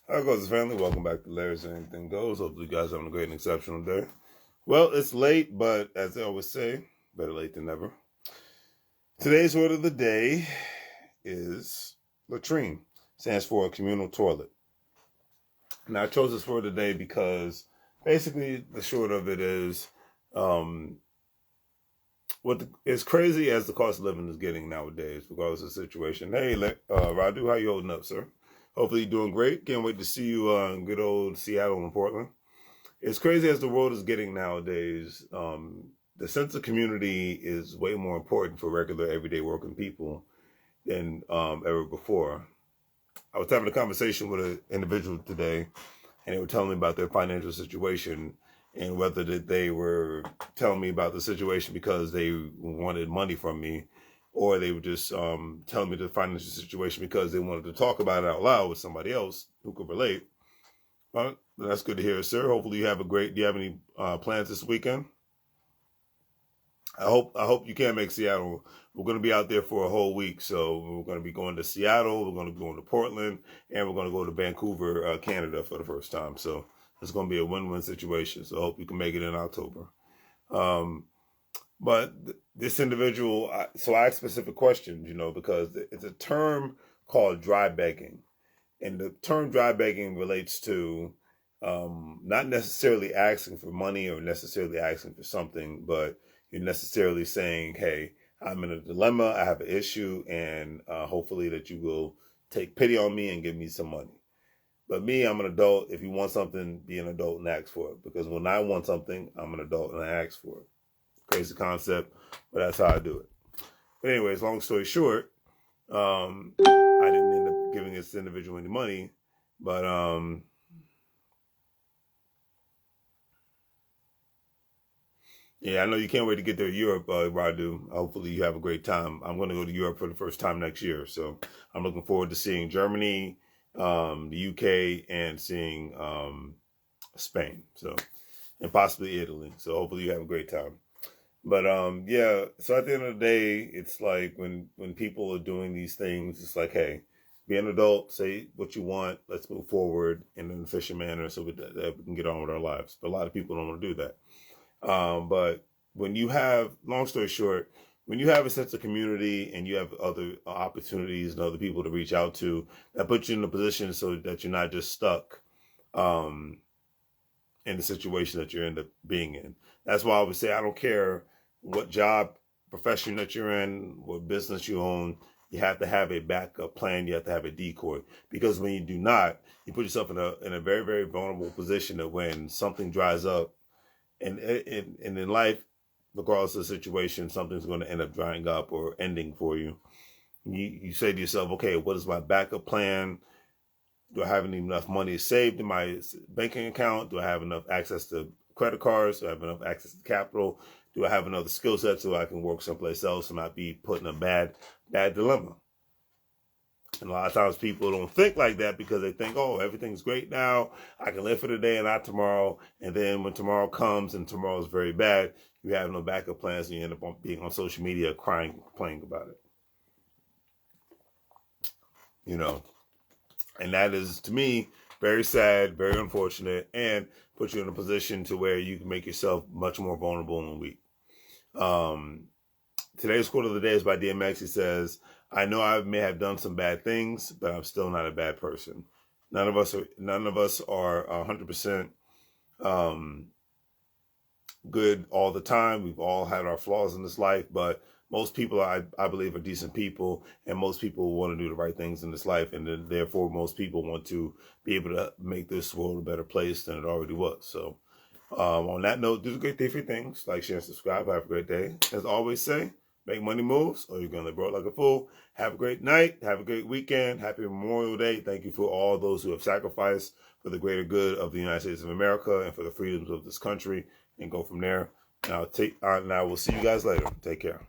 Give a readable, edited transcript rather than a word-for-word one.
Hi, Goes family. Welcome back to Larry's Anything Goes. Hopefully, you guys are having a great and exceptional day. Well, it's late, but as I always say, better late than never. Today's word of the day is latrine. Stands for a communal toilet. Now, I chose this word today because basically the short of it is as crazy as the cost of living is getting nowadays, regardless of the situation. Hey, Radu, how you holding up, sir? Hopefully you're doing great. Can't wait to see you in good old Seattle and Portland. As crazy as the world is getting nowadays, the sense of community is way more important for regular, everyday working people than ever before. I was having a conversation with an individual today, and they were telling me about their financial situation and whether that they were telling me about the situation because they wanted money from me, or they were just telling me the financial situation because they wanted to talk about it out loud with somebody else who could relate. Well, that's good to hear, sir. Hopefully you have a great, do you have any plans this weekend? I hope you can make Seattle. We're going to be out there for a whole week. So we're going to be going to Seattle, we're going to be going to Portland, and we're going to go to Vancouver, Canada for the first time. So it's going to be a win-win situation. So I hope you can make it in October. But this individual, so I asked specific questions, because it's a term called dry begging. And the term dry begging relates to not necessarily asking for money or necessarily asking for something, but you're necessarily saying, hey, I'm in a dilemma, I have an issue, and hopefully that you will take pity on me and give me some money. But me, I'm an adult. If you want something, be an adult and ask for it. Because when I want something, I'm an adult and I ask for it. Crazy concept, but that's how I do it. But anyways, long story short, I didn't end up giving this individual any money, but yeah, I know you can't wait to get there to Europe, Radu. Hopefully you have a great time. I'm going to go to Europe for the first time next year, so I'm looking forward to seeing Germany, the UK, and seeing Spain, and possibly Italy. So hopefully you have a great time. But yeah, so at the end of the day, it's like when people are doing these things, it's like, hey, be an adult, say what you want, let's move forward in an efficient manner so that we can get on with our lives. But a lot of people don't want to do that. But when you have, long story short, when you have a sense of community and you have other opportunities and other people to reach out to, that puts you in a position so that you're not just stuck in the situation that you end up being in. That's why I would say I don't care what job, profession that you're in, what business you own, you have to have a backup plan. You have to have a decoy, because when you do not, you put yourself in a very, very vulnerable position that when something dries up, and in life, regardless of the situation, something's going to end up drying up or ending for you. You say to yourself, okay, what is my backup plan? Do I have enough money saved in my banking account? Do I have enough access to credit cards? Do I have enough access to capital? Do I have another skill set so I can work someplace else and not be put in a bad dilemma? And a lot of times people don't think like that because they think, oh, everything's great now. I can live for the day and not tomorrow. And then when tomorrow comes and tomorrow is very bad, you have no backup plans and you end up being on social media crying, complaining about it. And that is, to me, very sad, very unfortunate, and puts you in a position to where you can make yourself much more vulnerable and weak. Today's quote of the day is by DMX. He says, I know I may have done some bad things, but I'm still not a bad person. None of us are 100% good all the time. We've all had our flaws in this life, but most people, I believe, are decent people, and most people want to do the right things in this life, and then, therefore most people want to be able to make this world a better place than it already was. So on that note, do the great day for things. Like, share, and subscribe. Have a great day. As I always say, make money moves, or you're going to live broke like a fool. Have a great night. Have a great weekend. Happy Memorial Day. Thank you for all those who have sacrificed for the greater good of the United States of America and for the freedoms of this country, and go from there. And I will see you guys later. Take care.